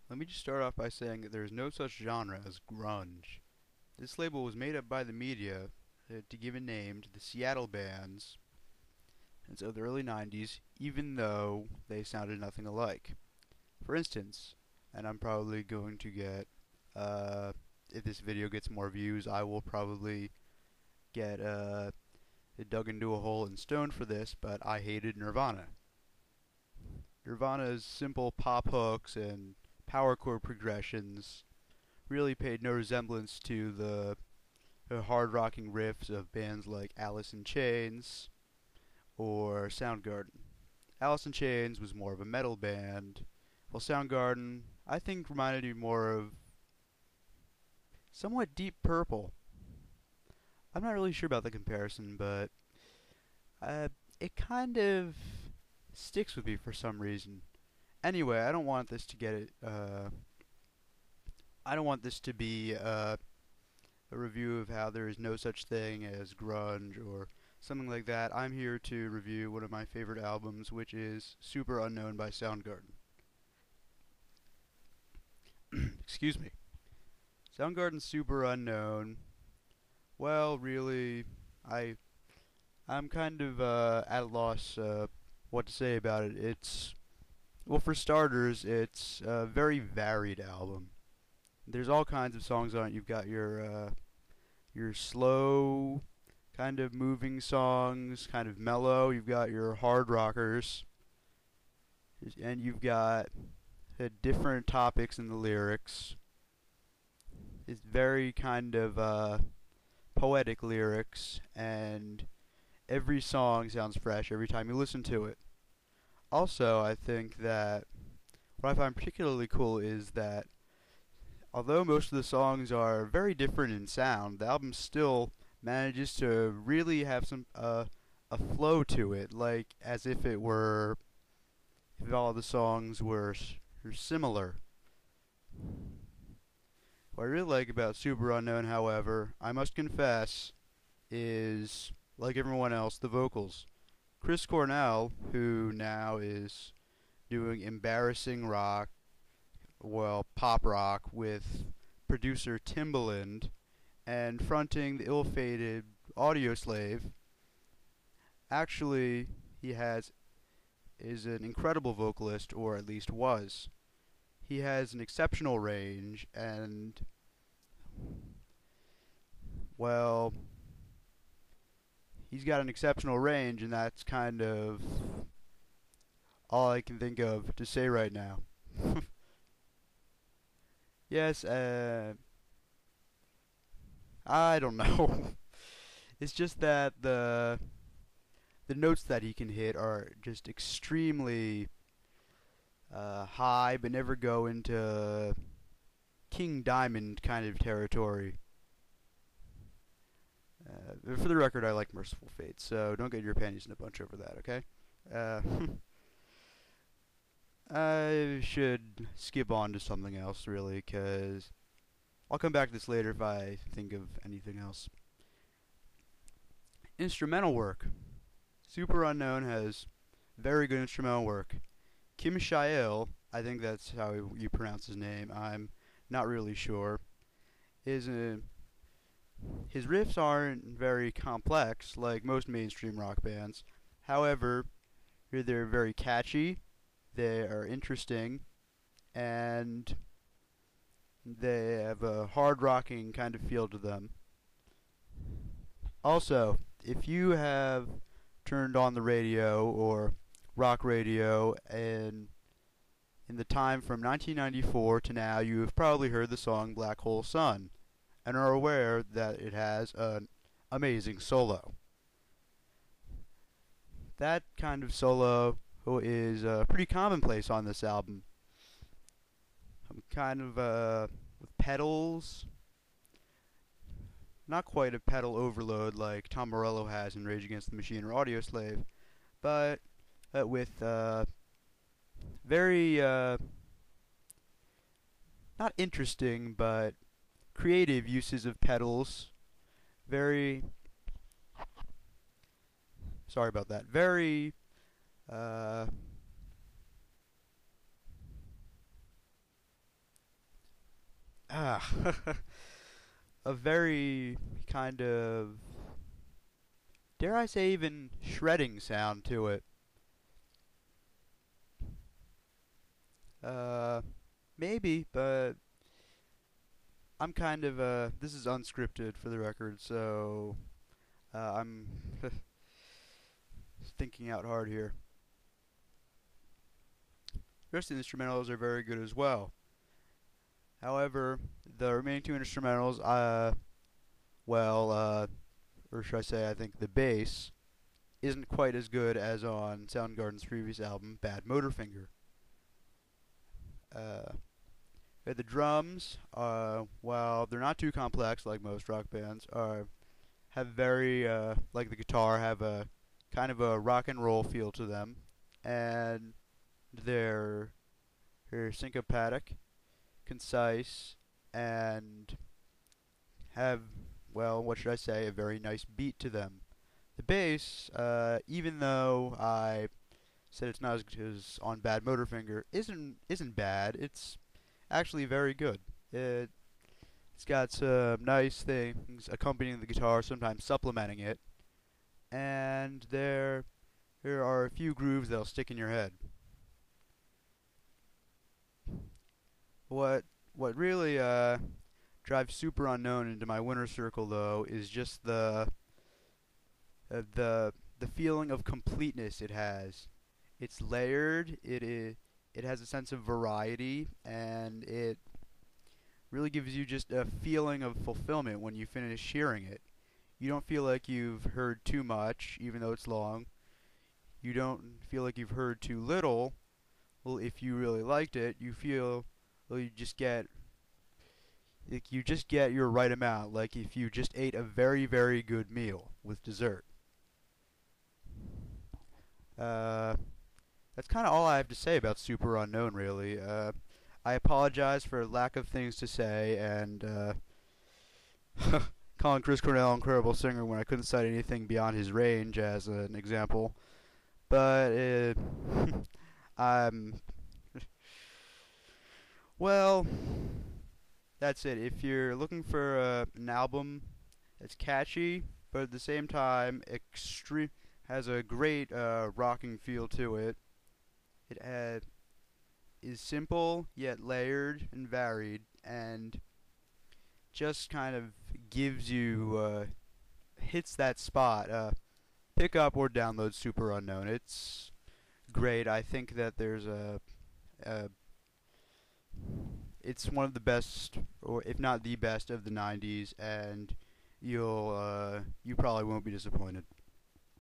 Let me just start off by saying that there is no such genre as grunge. This label was made up by the media to give a name to the Seattle bands of the early 90s, even though they sounded nothing alike. For instance, and I'm probably going to get, if this video gets more views, I will probably get dug into a hole and stoned for this, but I hated Nirvana. Nirvana's simple pop hooks and power chord progressions really paid no resemblance to the hard rocking riffs of bands like Alice in Chains or Soundgarden. Alice in Chains was more of a metal band, while Soundgarden, I think, reminded me more of somewhat Deep Purple. I'm not really sure about the comparison, but it kind of sticks with me for some reason. Anyway, I don't want this to get it. I don't want this to be a review of how there is no such thing as grunge or something like that. I'm here to review one of my favorite albums, which is Superunknown by Soundgarden. Excuse me. Soundgarden's Superunknown. Well, really, I'm kind of at a loss what to say about it. Well, for starters, it's a very varied album. There's all kinds of songs on it. You've got your slow, kind of moving songs, kind of mellow. You've got your hard rockers, and you've got different topics in the lyrics. It's very kind of poetic lyrics, and every song sounds fresh every time you listen to it. Also, I think that what I find particularly cool is that although most of the songs are very different in sound, the album still manages to really have some a flow to it, like as if it were if all the songs were similar. What I really like about Superunknown, however, I must confess, is, like everyone else, the vocals. Chris Cornell, who now is doing embarrassing rock, well, pop rock with producer Timbaland, and fronting the ill-fated Audioslave, actually, is an incredible vocalist, or at least was. He has an exceptional range, and, well, he's got an exceptional range, and that's kind of all I can think of to say right now. Yes, I don't know. It's just that the notes that he can hit are just extremely high, but never go into King Diamond kind of territory. For the record, I like Merciful Fate, so don't get your panties in a bunch over that, okay? I should skip on to something else, really, because I'll come back to this later if I think of anything else. Instrumental work. Superunknown has very good instrumental work. Kim Shael, I think that's how you pronounce his name, I'm not really sure, his riffs aren't very complex like most mainstream rock bands. However, they're very catchy, they are interesting, and they have a hard rocking kind of feel to them. Also, if you have turned on the radio or rock radio and in the time from 1994 to now, you have probably heard the song Black Hole Sun and are aware that it has an amazing solo. That kind of solo is pretty commonplace on this album. Kind of with pedals, not quite a pedal overload like Tom Morello has in Rage Against the Machine or Audioslave, but with very not interesting but creative uses of pedals. Very sorry about that. Very a very kind of, dare I say, even shredding sound to it. Uh, Maybe, but I'm kind of this is unscripted for the record, so I'm thinking out hard here. The rest of the instrumentals are very good as well. However, the remaining two instrumentals, well, or should I say, I think the bass isn't quite as good as on Soundgarden's previous album, Bad Motorfinger. Uh, the drums, while they're not too complex like most rock bands, have very, like the guitar, have a kind of a rock and roll feel to them, and they're, they're syncopatic, concise, and have, well, what should I say, a very nice beat to them. The bass, even though I said it's not as good as on Bad Motorfinger, isn't bad. It's actually very good. It's got some nice things accompanying the guitar, sometimes supplementing it, and there are a few grooves that'll stick in your head. What really drives Superunknown into my winner circle though is just uh, the the feeling of completeness it has. It's layered. It has a sense of variety, and it really gives you just a feeling of fulfillment when you finish hearing it. You don't feel like you've heard too much, even though it's long. You don't feel like you've heard too little. Well, if you really liked it, you feel, well, you just get, like, you just get your right amount. Like if you just ate a very, very good meal with dessert. Uh, that's kind of all I have to say about Super Unknown, really. I apologize for lack of things to say and calling Chris Cornell an incredible singer when I couldn't cite anything beyond his range as an example. But I'm well. That's it. If you're looking for an album that's catchy, but at the same time extreme, has a great rocking feel to it. It is simple yet layered and varied, and just kind of gives you hits that spot. Pick up or download Super Unknown. It's great. I think that there's a it's one of the best, or if not the best, of the '90s, and you probably won't be disappointed.